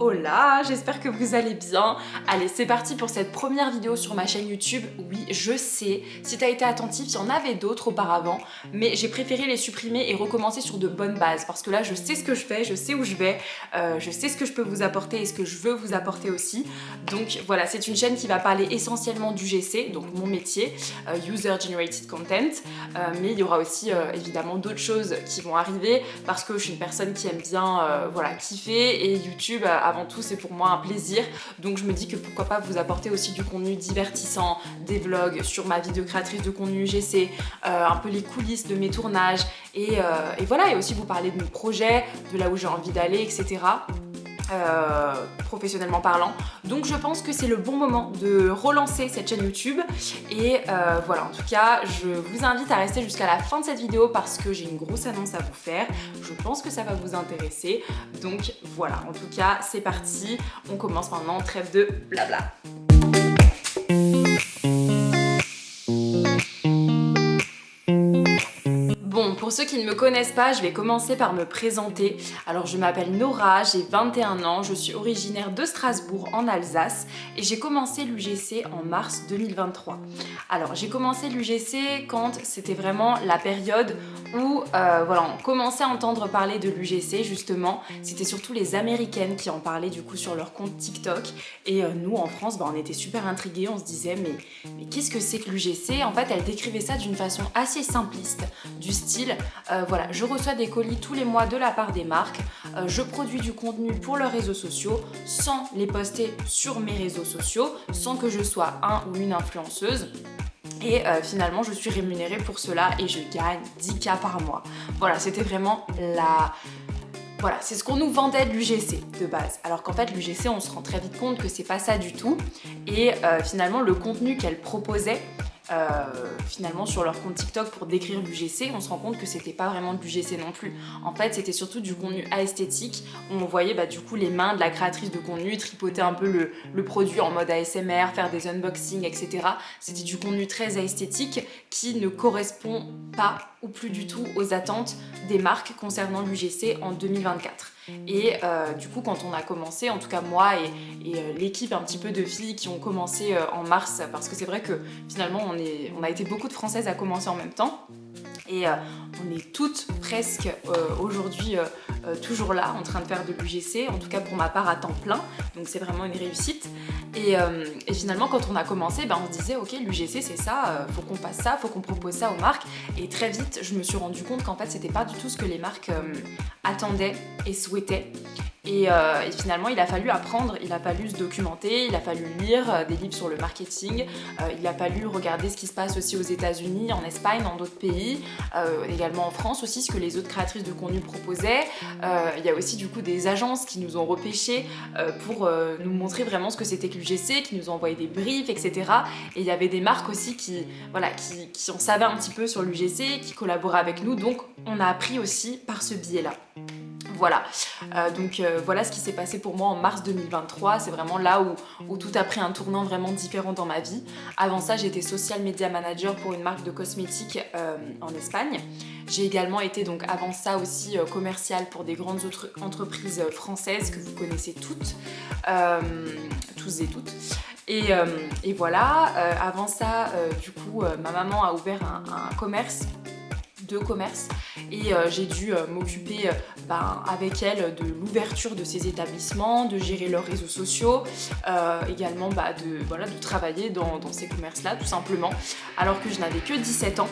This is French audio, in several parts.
Hola, j'espère que vous allez bien. Allez, c'est parti pour cette première vidéo sur ma chaîne YouTube. Oui, je sais, si t'as été attentif, il y en avait d'autres auparavant, mais j'ai préféré les supprimer et recommencer sur de bonnes bases, parce que là, je sais ce que je fais, je sais où je vais, je sais ce que je peux vous apporter et ce que je veux vous apporter aussi. Donc voilà, c'est une chaîne qui va parler essentiellement d'UGC, donc mon métier, User Generated Content, mais il y aura aussi évidemment d'autres choses qui vont arriver, parce que je suis une personne qui aime bien voilà, kiffer, et YouTube, avant tout, c'est pour moi un plaisir. Donc je me dis que pourquoi pas vous apporter aussi du contenu divertissant, des vlogs sur ma vie de créatrice de contenu UGC, un peu les coulisses de mes tournages, et voilà, et aussi vous parler de mes projets, de là où j'ai envie d'aller, etc. Professionnellement parlant. Donc je pense que c'est le bon moment de relancer cette chaîne YouTube et voilà, en tout cas je vous invite à rester jusqu'à la fin de cette vidéo parce que j'ai une grosse annonce à vous faire. Je pense que ça va vous intéresser, donc voilà, en tout cas c'est parti, on commence maintenant, trêve de blabla. Pour ceux qui ne me connaissent pas, je vais commencer par me présenter. Alors je m'appelle Nora, j'ai 21 ans, je suis originaire de Strasbourg en Alsace et j'ai commencé l'UGC en mars 2023. Alors j'ai commencé l'UGC quand c'était vraiment la période où voilà, on commençait à entendre parler de l'UGC justement. C'était surtout les Américaines qui en parlaient du coup sur leur compte TikTok et nous en France on était super intrigués, on se disait mais qu'est-ce que c'est que l'UGC? En fait elle décrivait ça d'une façon assez simpliste, du style voilà, je reçois des colis tous les mois de la part des marques, je produis du contenu pour leurs réseaux sociaux sans les poster sur mes réseaux sociaux, sans que je sois un ou une influenceuse. Et finalement je suis rémunérée pour cela et je gagne 10K par mois. Voilà, c'était vraiment Voilà, c'est ce qu'on nous vendait de l'UGC de base. Alors qu'en fait l'UGC on se rend très vite compte que c'est pas ça du tout. Et finalement le contenu qu'elle proposait finalement sur leur compte TikTok pour décrire l'UGC, on se rend compte que c'était pas vraiment de l'UGC non plus. En fait, c'était surtout du contenu esthétique où on voyait du coup les mains de la créatrice de contenu tripoter un peu le produit en mode ASMR, faire des unboxings, etc. C'était du contenu très esthétique qui ne correspond pas ou plus du tout aux attentes des marques concernant l'UGC en 2024. Et du coup quand on a commencé, en tout cas moi et l'équipe un petit peu de filles qui ont commencé en mars, parce que c'est vrai que finalement on a été beaucoup de Françaises à commencer en même temps, et on est toutes presque aujourd'hui toujours là en train de faire de l'UGC, en tout cas pour ma part à temps plein, donc c'est vraiment une réussite. Et finalement quand on a commencé, on se disait ok, l'UGC c'est ça, faut qu'on fasse ça, faut qu'on propose ça aux marques, et très vite je me suis rendu compte qu'en fait c'était pas du tout ce que les marques attendaient et souhaitaient. Et finalement il a fallu apprendre, il a fallu se documenter, il a fallu lire des livres sur le marketing, il a fallu regarder ce qui se passe aussi aux États-Unis, en Espagne, dans d'autres pays, également en France aussi, ce que les autres créatrices de contenu proposaient. Il y a aussi du coup des agences qui nous ont repêchés pour nous montrer vraiment ce que c'était que l'UGC, qui nous ont envoyé des briefs, etc. Et il y avait des marques aussi qui en savaient un petit peu sur l'UGC, qui collaboraient avec nous, donc on a appris aussi par ce biais-là. Voilà, donc voilà ce qui s'est passé pour moi en mars 2023, c'est vraiment là où tout a pris un tournant vraiment différent dans ma vie. Avant ça, j'étais social media manager pour une marque de cosmétiques en Espagne. J'ai également été donc avant ça aussi commerciale pour des grandes entreprises françaises que vous connaissez toutes, tous et toutes. Et voilà, avant ça, du coup, ma maman a ouvert un commerce et j'ai dû m'occuper avec elle de l'ouverture de ces établissements, de gérer leurs réseaux sociaux, également de travailler dans ces commerces-là tout simplement, alors que je n'avais que 17 ans,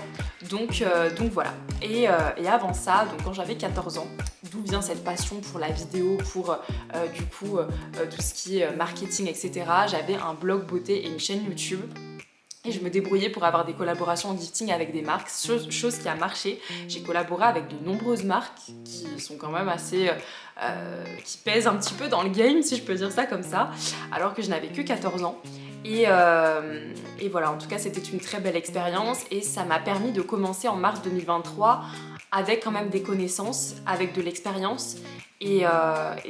donc voilà. Et avant ça, donc quand j'avais 14 ans, d'où vient cette passion pour la vidéo, pour tout ce qui est marketing, etc. J'avais un blog beauté et une chaîne YouTube. Et je me débrouillais pour avoir des collaborations en gifting avec des marques, chose qui a marché. J'ai collaboré avec de nombreuses marques qui sont quand même assez... qui pèsent un petit peu dans le game, si je peux dire ça comme ça, alors que je n'avais que 14 ans. Et voilà, en tout cas c'était une très belle expérience et ça m'a permis de commencer en mars 2023 avec quand même des connaissances, avec de l'expérience Et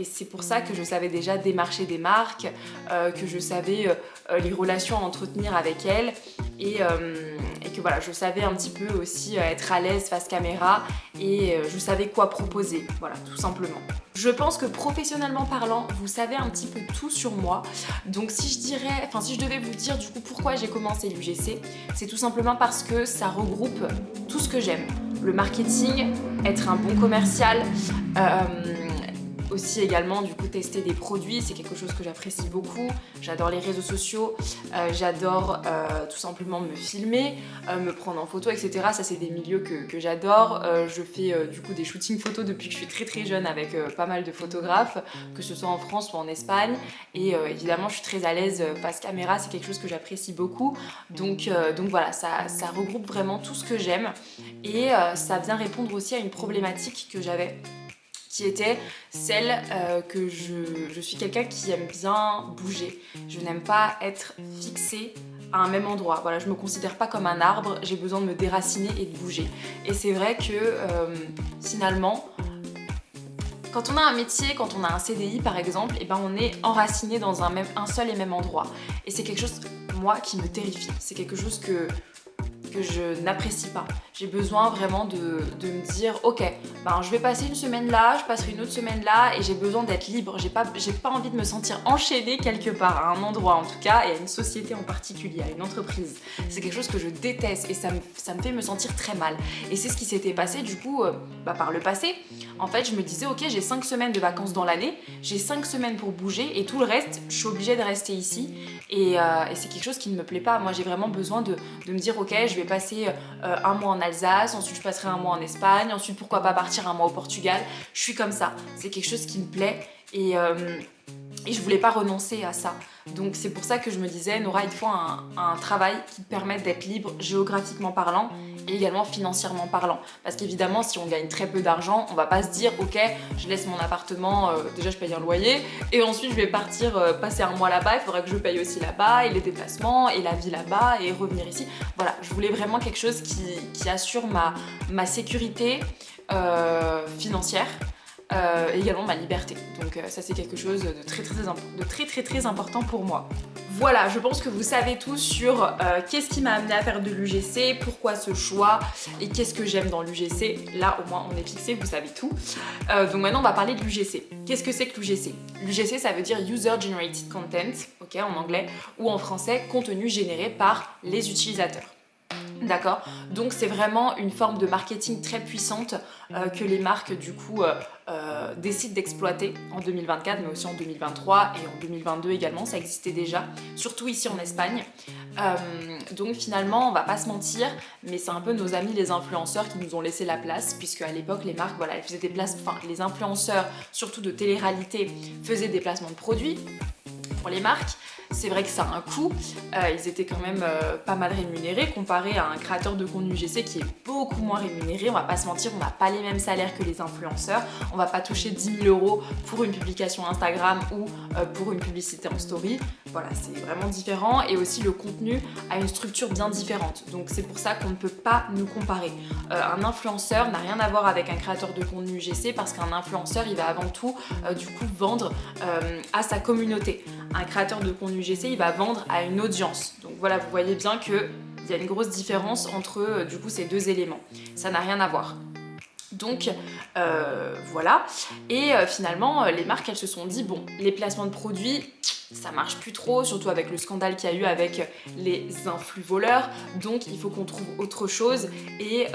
c'est pour ça que je savais déjà démarcher des marques, que je savais les relations à entretenir avec elles et que voilà, je savais un petit peu aussi être à l'aise face caméra et je savais quoi proposer, voilà, tout simplement. Je pense que professionnellement parlant, vous savez un petit peu tout sur moi. Donc si je devais vous dire du coup pourquoi j'ai commencé l'UGC, c'est tout simplement parce que ça regroupe tout ce que j'aime. Le marketing, être un bon commercial, aussi également du coup tester des produits, c'est quelque chose que j'apprécie beaucoup. J'adore les réseaux sociaux, j'adore tout simplement me filmer, me prendre en photo, etc. Ça c'est des milieux que j'adore. Je fais du coup des shootings photos depuis que je suis très très jeune avec pas mal de photographes, que ce soit en France ou en Espagne. Et évidemment je suis très à l'aise face caméra, c'est quelque chose que j'apprécie beaucoup. Donc voilà, ça regroupe vraiment tout ce que j'aime et ça vient répondre aussi à une problématique que j'avais, qui était celle que je suis quelqu'un qui aime bien bouger. Je n'aime pas être fixée à un même endroit. Voilà, je me considère pas comme un arbre, j'ai besoin de me déraciner et de bouger. Et c'est vrai que finalement, quand on a un métier, quand on a un CDI par exemple, et ben on est enraciné dans un seul et même endroit. Et c'est quelque chose, moi, qui me terrifie. C'est quelque chose que je n'apprécie pas. J'ai besoin vraiment de me dire ok, ben je vais passer une semaine là, je passerai une autre semaine là et j'ai besoin d'être libre. J'ai pas envie de me sentir enchaînée quelque part, à un endroit en tout cas, et à une société en particulier, à une entreprise. C'est quelque chose que je déteste et ça me fait me sentir très mal. Et c'est ce qui s'était passé du coup par le passé. En fait, je me disais ok, j'ai 5 semaines de vacances dans l'année, j'ai 5 semaines pour bouger et tout le reste, je suis obligée de rester ici. Et c'est quelque chose qui ne me plaît pas. Moi, j'ai vraiment besoin de me dire ok, je vais passer un mois en Alsace, ensuite je passerai un mois en Espagne, ensuite pourquoi pas partir un mois au Portugal. Je suis comme ça, c'est quelque chose qui me plaît et je voulais pas renoncer à ça. Donc c'est pour ça que je me disais Nora, il te faut un travail qui te permette d'être libre géographiquement parlant et également financièrement parlant. Parce qu'évidemment si on gagne très peu d'argent, on va pas se dire ok, je laisse mon appartement, déjà je paye un loyer et ensuite je vais partir passer un mois là-bas, il faudra que je paye aussi là-bas et les déplacements et la vie là-bas et revenir ici. Voilà, je voulais vraiment quelque chose qui assure ma sécurité financière. Également ma liberté. Donc ça c'est quelque chose de très important pour moi. Voilà, je pense que vous savez tout sur qu'est-ce qui m'a amené à faire de l'UGC, pourquoi ce choix et qu'est-ce que j'aime dans l'UGC. Là au moins on est fixé, vous savez tout. Donc maintenant on va parler de l'UGC. Qu'est-ce que c'est que l'UGC? L'UGC ça veut dire User Generated Content, ok, en anglais, ou en français contenu généré par les utilisateurs. D'accord, donc c'est vraiment une forme de marketing très puissante que les marques du coup décident d'exploiter en 2024 mais aussi en 2023 et en 2022 également, ça existait déjà, surtout ici en Espagne. Donc finalement on va pas se mentir, mais c'est un peu nos amis les influenceurs qui nous ont laissé la place, puisque à l'époque les marques voilà, elles faisaient les influenceurs surtout de télé-réalité faisaient des placements de produits pour les marques. C'est vrai que ça a un coût, ils étaient quand même pas mal rémunérés comparé à un créateur de contenu UGC qui est beaucoup moins rémunéré. On va pas se mentir, on n'a pas les mêmes salaires que les influenceurs, on va pas toucher 10 000 € pour une publication Instagram ou pour une publicité en story. Voilà, c'est vraiment différent et aussi le contenu a une structure bien différente. Donc c'est pour ça qu'on ne peut pas nous comparer. Un influenceur n'a rien à voir avec un créateur de contenu UGC parce qu'un influenceur il va avant tout du coup vendre à sa communauté. Un créateur de contenu UGC, il va vendre à une audience. Donc voilà, vous voyez bien qu'il y a une grosse différence entre du coup ces deux éléments. Ça n'a rien à voir. Donc voilà, et finalement les marques elles se sont dit bon, les placements de produits ça marche plus trop, surtout avec le scandale qu'il y a eu avec les influx voleurs, donc il faut qu'on trouve autre chose et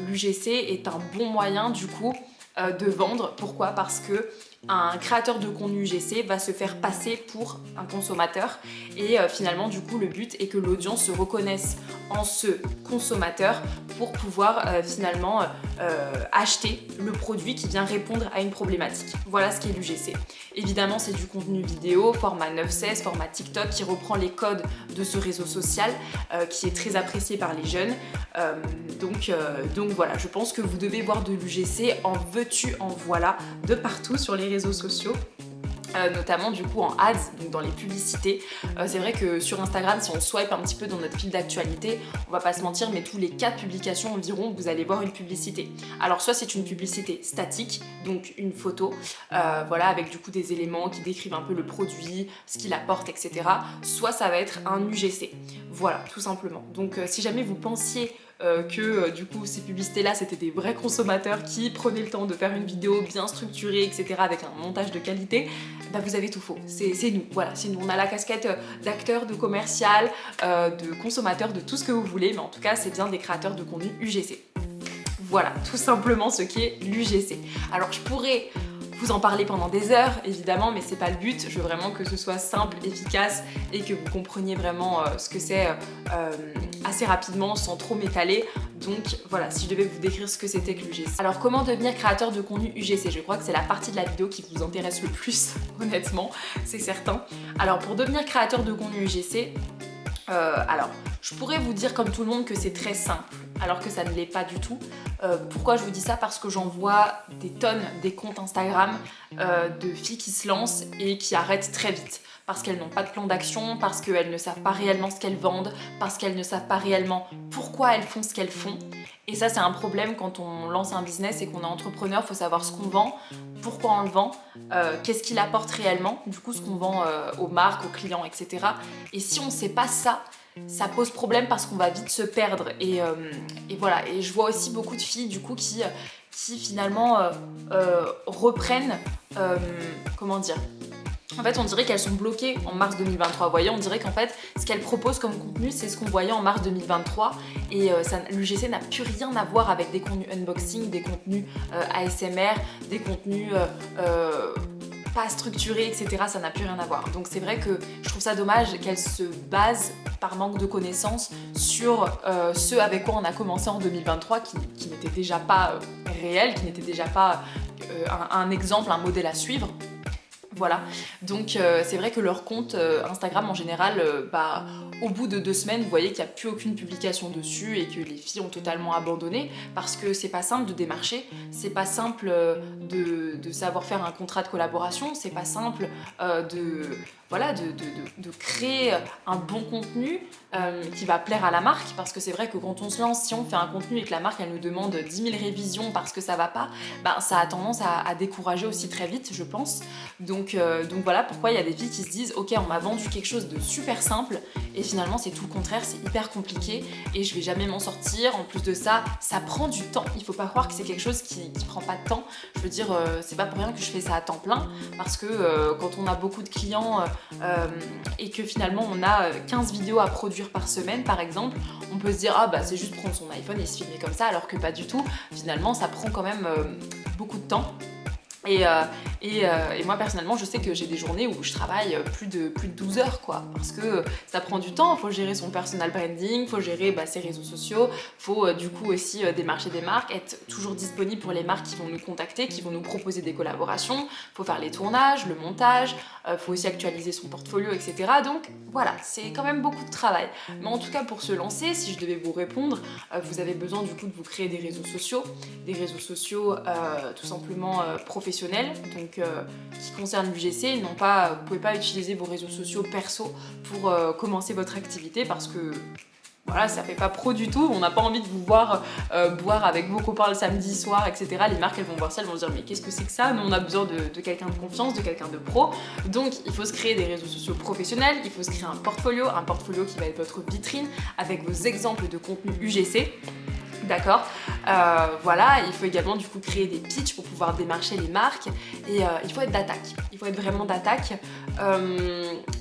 l'UGC est un bon moyen du coup de vendre. Pourquoi? Parce que un créateur de contenu UGC va se faire passer pour un consommateur et finalement du coup le but est que l'audience se reconnaisse en ce consommateur pour pouvoir finalement acheter le produit qui vient répondre à une problématique. Voilà ce qu'est l'UGC. Évidemment c'est du contenu vidéo, format 9/16, format TikTok qui reprend les codes de ce réseau social qui est très apprécié par les jeunes. Donc voilà, je pense que vous devez voir de l'UGC en veux-tu en voilà de partout sur les réseaux sociaux. notamment du coup en ads, donc dans les publicités. C'est vrai que sur Instagram, si on swipe un petit peu dans notre fil d'actualité, on va pas se mentir, mais tous les 4 publications environ, vous allez voir une publicité. Alors soit c'est une publicité statique, donc une photo, voilà, avec du coup des éléments qui décrivent un peu le produit, ce qu'il apporte, etc. Soit ça va être un UGC. Voilà, tout simplement. Donc si jamais vous pensiez que du coup ces publicités là c'était des vrais consommateurs qui prenaient le temps de faire une vidéo bien structurée, etc., avec un montage de qualité, bah vous avez tout faux, c'est nous, voilà, c'est nous, on a la casquette d'acteur, de commercial, de consommateur, de tout ce que vous voulez, mais en tout cas c'est bien des créateurs de contenu UGC. Voilà, tout simplement ce qu'est l'UGC. Alors je pourrais vous en parler pendant des heures, évidemment, mais c'est pas le but. Je veux vraiment que ce soit simple, efficace et que vous compreniez vraiment ce que c'est assez rapidement, sans trop m'étaler. Donc voilà, si je devais vous décrire ce que c'était que l'UGC. Alors comment devenir créateur de contenu UGC? Je crois que c'est la partie de la vidéo qui vous intéresse le plus, honnêtement, c'est certain. Alors pour devenir créateur de contenu UGC, alors je pourrais vous dire comme tout le monde que c'est très simple, alors que ça ne l'est pas du tout. Pourquoi je vous dis ça? Parce que j'en vois des tonnes des comptes Instagram de filles qui se lancent et qui arrêtent très vite. Parce qu'elles n'ont pas de plan d'action, parce qu'elles ne savent pas réellement ce qu'elles vendent, parce qu'elles ne savent pas réellement pourquoi elles font ce qu'elles font. Et ça c'est un problème quand on lance un business et qu'on est entrepreneur, il faut savoir ce qu'on vend, pourquoi on le vend, qu'est-ce qu'il apporte réellement, du coup ce qu'on vend aux marques, aux clients, etc. Et si on ne sait pas ça, ça pose problème parce qu'on va vite se perdre et voilà. Et je vois aussi beaucoup de filles du coup qui finalement reprennent, comment dire, en fait on dirait qu'elles sont bloquées en mars 2023, vous voyez, on dirait qu'en fait ce qu'elles proposent comme contenu c'est ce qu'on voyait en mars 2023 et l'UGC n'a plus rien à voir avec des contenus unboxing, des contenus ASMR, des contenus pas structurés, etc. Ça n'a plus rien à voir. Donc c'est vrai que je trouve ça dommage qu'elle se base par manque de connaissances sur ce avec quoi on a commencé en 2023 qui n'était déjà pas réel, qui n'était déjà pas un exemple, un modèle à suivre. Voilà, donc c'est vrai que leur compte Instagram en général, au bout de 2 semaines, vous voyez qu'il n'y a plus aucune publication dessus et que les filles ont totalement abandonné parce que c'est pas simple de démarcher, c'est pas simple de savoir faire un contrat de collaboration, c'est pas simple de créer un bon contenu qui va plaire à la marque, parce que c'est vrai que quand on se lance, si on fait un contenu et que la marque elle nous demande 10 000 révisions parce que ça va pas, ça a tendance à décourager aussi très vite, je pense. Donc voilà pourquoi il y a des filles qui se disent ok, on m'a vendu quelque chose de super simple et finalement c'est tout le contraire, c'est hyper compliqué et je vais jamais m'en sortir. En plus de ça, ça prend du temps, il faut pas croire que c'est quelque chose qui prend pas de temps. Je veux dire, c'est pas pour rien que je fais ça à temps plein, parce que quand on a beaucoup de clients et que finalement on a 15 vidéos à produire par semaine par exemple, on peut se dire ah bah c'est juste prendre son iPhone et se filmer comme ça, alors que pas du tout. Finalement ça prend quand même beaucoup de temps. Et moi personnellement je sais que j'ai des journées où je travaille plus de 12 heures quoi, parce que ça prend du temps, il faut gérer son personal branding, il faut gérer ses réseaux sociaux, il faut du coup aussi démarcher des marques, être toujours disponible pour les marques qui vont nous contacter, qui vont nous proposer des collaborations, il faut faire les tournages, le montage, il faut aussi actualiser son portfolio, etc. Donc voilà, c'est quand même beaucoup de travail. Mais en tout cas pour se lancer, si je devais vous répondre, vous avez besoin du coup de vous créer des réseaux sociaux tout simplement professionnels, donc qui concernent l'UGC. Non pas, vous pouvez pas utiliser vos réseaux sociaux perso pour commencer votre activité, parce que voilà, ça fait pas pro du tout, on n'a pas envie de vous voir boire avec vos copains le samedi soir, etc. Les marques elles vont voir ça, elles vont se dire mais qu'est-ce que c'est que ça? Nous on a besoin de quelqu'un de confiance, de quelqu'un de pro. Donc il faut se créer des réseaux sociaux professionnels, il faut se créer un portfolio qui va être votre vitrine avec vos exemples de contenu UGC. D'accord, voilà, il faut également du coup créer des pitchs pour pouvoir démarcher les marques et il faut être d'attaque, il faut être vraiment d'attaque.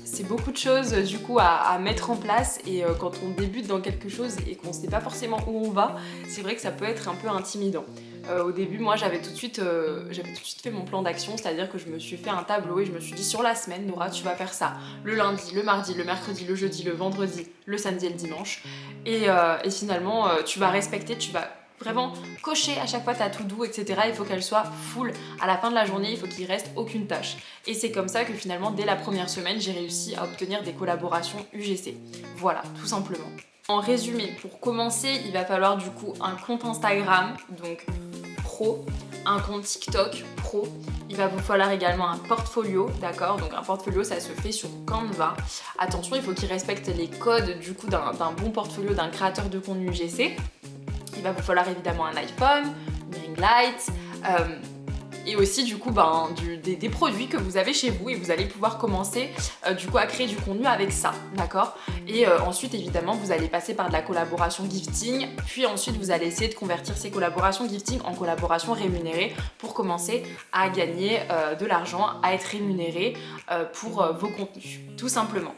C'est beaucoup de choses du coup à mettre en place et quand on débute dans quelque chose et qu'on ne sait pas forcément où on va, c'est vrai que ça peut être un peu intimidant. Au début, moi j'avais tout de suite fait mon plan d'action, c'est-à-dire que je me suis fait un tableau et je me suis dit sur la semaine, Nora, tu vas faire ça le lundi, le mardi, le mercredi, le jeudi, le vendredi, le samedi et le dimanche. Et finalement, tu vas respecter, tu vas vraiment cocher à chaque fois ta to-do, etc. Il faut qu'elle soit full. À la fin de la journée, il faut qu'il reste aucune tâche. Et c'est comme ça que finalement, dès la première semaine, j'ai réussi à obtenir des collaborations UGC. Voilà, tout simplement. En résumé, pour commencer, il va falloir du coup un compte Instagram, donc pro, un compte TikTok pro. Il va vous falloir également un portfolio, d'accord? Donc un portfolio, ça se fait sur Canva. Attention, il faut qu'il respecte les codes du coup d'un bon portfolio d'un créateur de contenu UGC. Il va vous falloir évidemment un iPhone, une ring light, et aussi du coup des produits que vous avez chez vous et vous allez pouvoir commencer du coup à créer du contenu avec ça, d'accord? Et ensuite évidemment vous allez passer par de la collaboration gifting, puis ensuite vous allez essayer de convertir ces collaborations gifting en collaboration rémunérée pour commencer à gagner de l'argent, à être rémunéré pour vos contenus, tout simplement.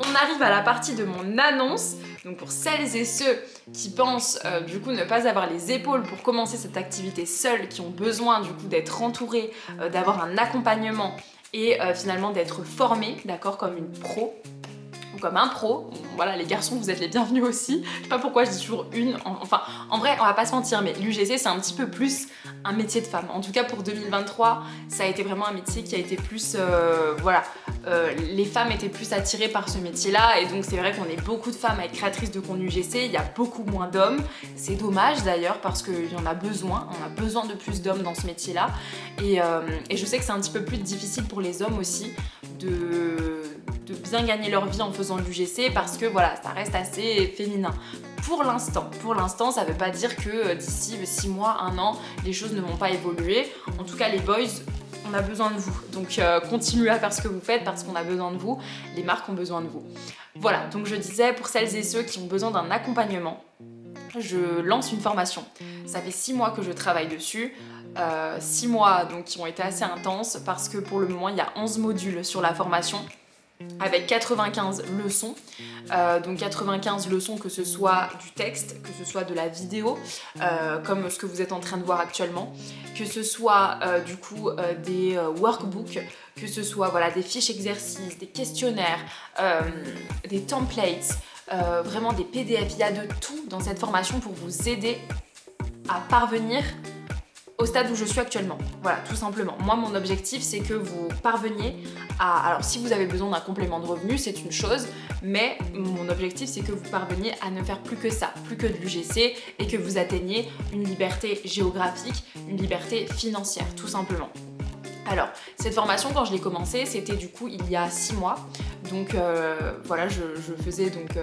On arrive à la partie de mon annonce. Donc pour celles et ceux qui pensent du coup ne pas avoir les épaules pour commencer cette activité seuls, qui ont besoin du coup d'être entourés, d'avoir un accompagnement et finalement d'être formés, d'accord, comme une pro ou comme un pro. Voilà, les garçons, vous êtes les bienvenus aussi. Je sais pas pourquoi je dis toujours une. Enfin, en vrai, on va pas se mentir, mais l'UGC, c'est un petit peu plus un métier de femme. En tout cas, pour 2023, ça a été vraiment un métier qui a été plus... les femmes étaient plus attirées par ce métier-là. Et donc, c'est vrai qu'on est beaucoup de femmes à être créatrices de contenu UGC. Il y a beaucoup moins d'hommes. C'est dommage, d'ailleurs, parce qu'il y en a besoin. On a besoin de plus d'hommes dans ce métier-là. Et je sais que c'est un petit peu plus difficile pour les hommes aussi de bien gagner leur vie en faisant de l'UGC parce que voilà, ça reste assez féminin. Pour l'instant, ça veut pas dire que d'ici 6 mois, 1 an, les choses ne vont pas évoluer. En tout cas, les boys, on a besoin de vous. Donc continuez à faire ce que vous faites parce qu'on a besoin de vous. Les marques ont besoin de vous. Voilà, donc je disais, pour celles et ceux qui ont besoin d'un accompagnement, je lance une formation. Ça fait 6 mois que je travaille dessus. 6 mois donc, qui ont été assez intenses parce que pour le moment, il y a 11 modules sur la formation, avec 95 leçons, donc 95 leçons, que ce soit du texte, que ce soit de la vidéo, comme ce que vous êtes en train de voir actuellement, que ce soit du coup des workbooks, que ce soit voilà, des fiches exercices, des questionnaires, des templates, vraiment des PDF. Il y a de tout dans cette formation pour vous aider à parvenir au stade où je suis actuellement. Voilà, tout simplement. Moi, mon objectif, c'est que vous parveniez à... Alors, si vous avez besoin d'un complément de revenu, c'est une chose, mais mon objectif, c'est que vous parveniez à ne faire plus que ça, plus que de l'UGC, et que vous atteigniez une liberté géographique, une liberté financière, tout simplement. Alors, cette formation, quand je l'ai commencée, c'était du coup il y a 6 mois. Donc voilà, je faisais donc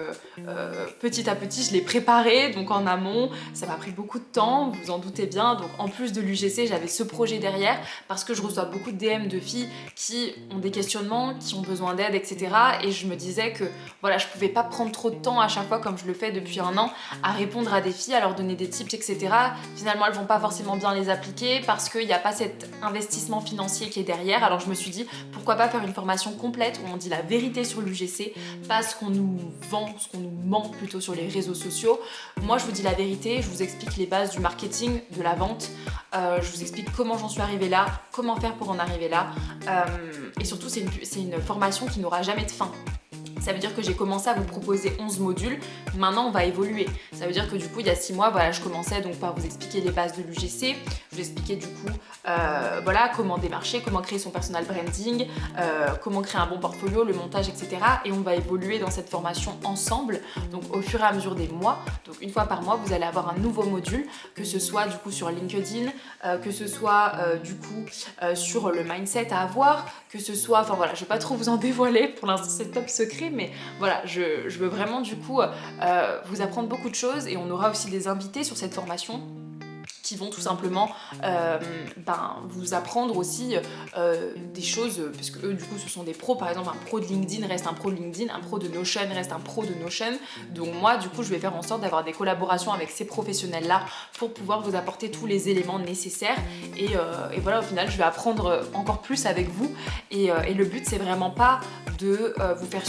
petit à petit, je l'ai préparée donc en amont. Ça m'a pris beaucoup de temps, vous en doutez bien. Donc en plus de l'UGC, j'avais ce projet derrière parce que je reçois beaucoup de DM de filles qui ont des questionnements, qui ont besoin d'aide, etc. Et je me disais que voilà, je pouvais pas prendre trop de temps à chaque fois, comme je le fais depuis 1 an, à répondre à des filles, à leur donner des tips, etc. Finalement, elles vont pas forcément bien les appliquer parce qu'il n'y a pas cet investissement financier qui est derrière. Alors je me suis dit, pourquoi pas faire une formation complète où on dit la vérité sur l'UGC, pas ce qu'on nous vend, ce qu'on nous ment plutôt sur les réseaux sociaux. Moi, je vous dis la vérité, je vous explique les bases du marketing, de la vente, je vous explique comment j'en suis arrivée là, comment faire pour en arriver là, et surtout c'est une formation qui n'aura jamais de fin. Ça veut dire que j'ai commencé à vous proposer 11 modules, maintenant on va évoluer. Ça veut dire que du coup il y a 6 mois, voilà, je commençais donc par vous expliquer les bases de l'UGC, je vous expliquais du coup voilà, comment démarcher, comment créer son personal branding, comment créer un bon portfolio, le montage, etc. Et on va évoluer dans cette formation ensemble, donc au fur et à mesure des mois. Donc une fois par mois, vous allez avoir un nouveau module, que ce soit du coup sur LinkedIn, que ce soit du coup sur le mindset à avoir, que ce soit, enfin voilà, je vais pas trop vous en dévoiler, pour l'instant c'est top secret, mais voilà, je veux vraiment du coup vous apprendre beaucoup de choses, et on aura aussi des invités sur cette formation qui vont tout simplement vous apprendre aussi des choses, parce que eux du coup ce sont des pros. Par exemple, un pro de LinkedIn reste un pro de LinkedIn, un pro de Notion reste un pro de Notion. Donc moi du coup je vais faire en sorte d'avoir des collaborations avec ces professionnels là pour pouvoir vous apporter tous les éléments nécessaires, et voilà, au final je vais apprendre encore plus avec vous, et le but c'est vraiment pas de vous faire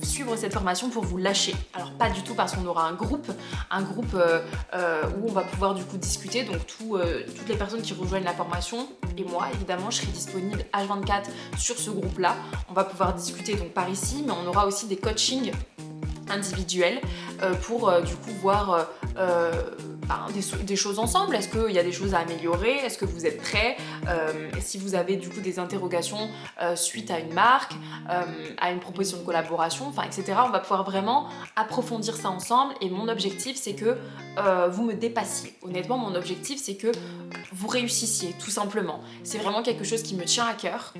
suivre cette formation pour vous lâcher. Alors pas du tout, parce qu'on aura un groupe où on va pouvoir du coup discuter. Donc toutes les personnes qui rejoignent la formation et moi, évidemment, je serai disponible H24 sur ce groupe-là. On va pouvoir discuter donc par ici, mais on aura aussi des coachings individuels pour du coup voir des choses ensemble. Est-ce qu'il y a des choses à améliorer? Est-ce que vous êtes prêts? Si vous avez du coup des interrogations suite à une marque, à une proposition de collaboration, enfin etc. On va pouvoir vraiment approfondir ça ensemble et mon objectif c'est que vous me dépassiez. Honnêtement mon objectif c'est que vous réussissiez tout simplement. C'est vraiment quelque chose qui me tient à cœur.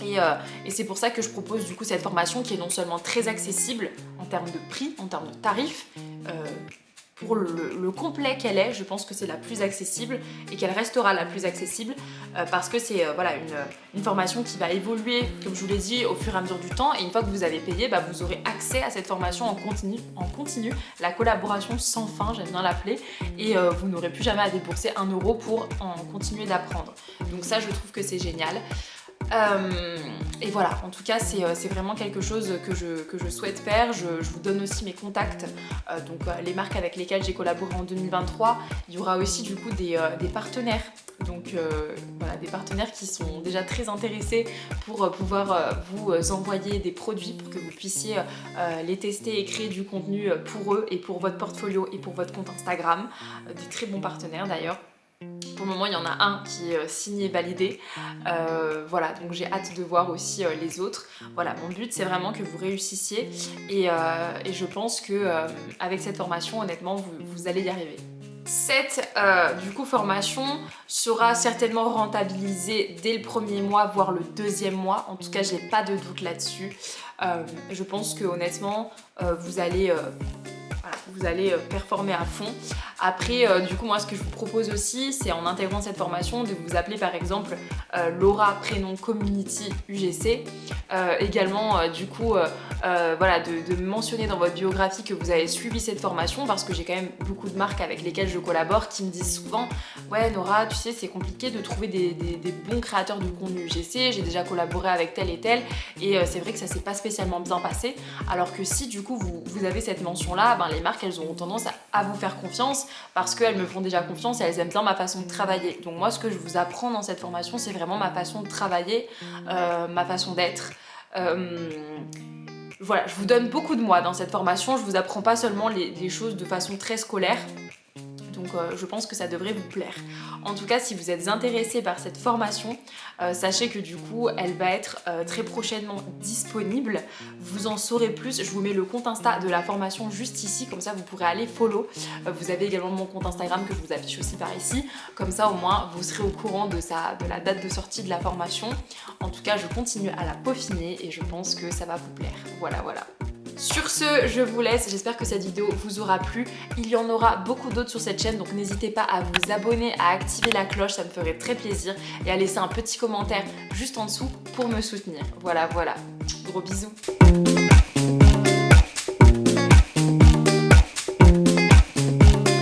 Et c'est pour ça que je propose du coup cette formation qui est non seulement très accessible en termes de prix, en termes de tarifs, pour le complet qu'elle est, je pense que c'est la plus accessible et qu'elle restera la plus accessible parce que c'est voilà, une formation qui va évoluer, comme je vous l'ai dit, au fur et à mesure du temps. Et une fois que vous avez payé, vous aurez accès à cette formation en continu, la collaboration sans fin, j'aime bien l'appeler, et vous n'aurez plus jamais à débourser 1 euro pour en continuer d'apprendre. Donc ça, je trouve que c'est génial. Et voilà, en tout cas c'est vraiment quelque chose que je souhaite faire. Je vous donne aussi mes contacts, donc les marques avec lesquelles j'ai collaboré en 2023. Il y aura aussi du coup des partenaires, donc voilà, des partenaires qui sont déjà très intéressés pour pouvoir vous envoyer des produits pour que vous puissiez les tester et créer du contenu pour eux et pour votre portfolio et pour votre compte Instagram. Des très bons partenaires d'ailleurs. Pour le moment, il y en a un qui est signé et validé. Voilà, donc j'ai hâte de voir aussi les autres. Voilà, mon but, c'est vraiment que vous réussissiez. Et je pense que avec cette formation, honnêtement, vous allez y arriver. Cette du coup formation sera certainement rentabilisée dès le premier mois, voire le deuxième mois. En tout cas, je n'ai pas de doute là-dessus. Je pense que honnêtement, vous allez performer à fond. Après, du coup, moi, ce que je vous propose aussi, c'est en intégrant cette formation, de vous appeler par exemple Laura prénom Community UGC. Également, du coup, voilà, de mentionner dans votre biographie que vous avez suivi cette formation, parce que j'ai quand même beaucoup de marques avec lesquelles je collabore qui me disent souvent « Ouais, Nora, tu sais, c'est compliqué de trouver des bons créateurs de contenu UGC, j'ai déjà collaboré avec tel et tel, et c'est vrai que ça s'est pas spécialement bien passé. » Alors que si, du coup, vous avez cette mention-là, les marques, elles auront tendance à vous faire confiance parce qu'elles me font déjà confiance et elles aiment bien ma façon de travailler. Donc moi, ce que je vous apprends dans cette formation, c'est vraiment ma façon de travailler, ma façon d'être. Voilà, je vous donne beaucoup de moi dans cette formation. Je vous apprends pas seulement les choses de façon très scolaire. Donc je pense que ça devrait vous plaire. En tout cas, si vous êtes intéressé par cette formation, sachez que du coup, elle va être très prochainement disponible. Vous en saurez plus. Je vous mets le compte Insta de la formation juste ici, comme ça vous pourrez aller follow. Vous avez également mon compte Instagram que je vous affiche aussi par ici. Comme ça, au moins, vous serez au courant de la date de sortie de la formation. En tout cas, je continue à la peaufiner et je pense que ça va vous plaire. Voilà, voilà. Sur ce, je vous laisse, j'espère que cette vidéo vous aura plu. Il y en aura beaucoup d'autres sur cette chaîne, donc n'hésitez pas à vous abonner, à activer la cloche, ça me ferait très plaisir, et à laisser un petit commentaire juste en dessous pour me soutenir. Voilà, voilà. Gros bisous.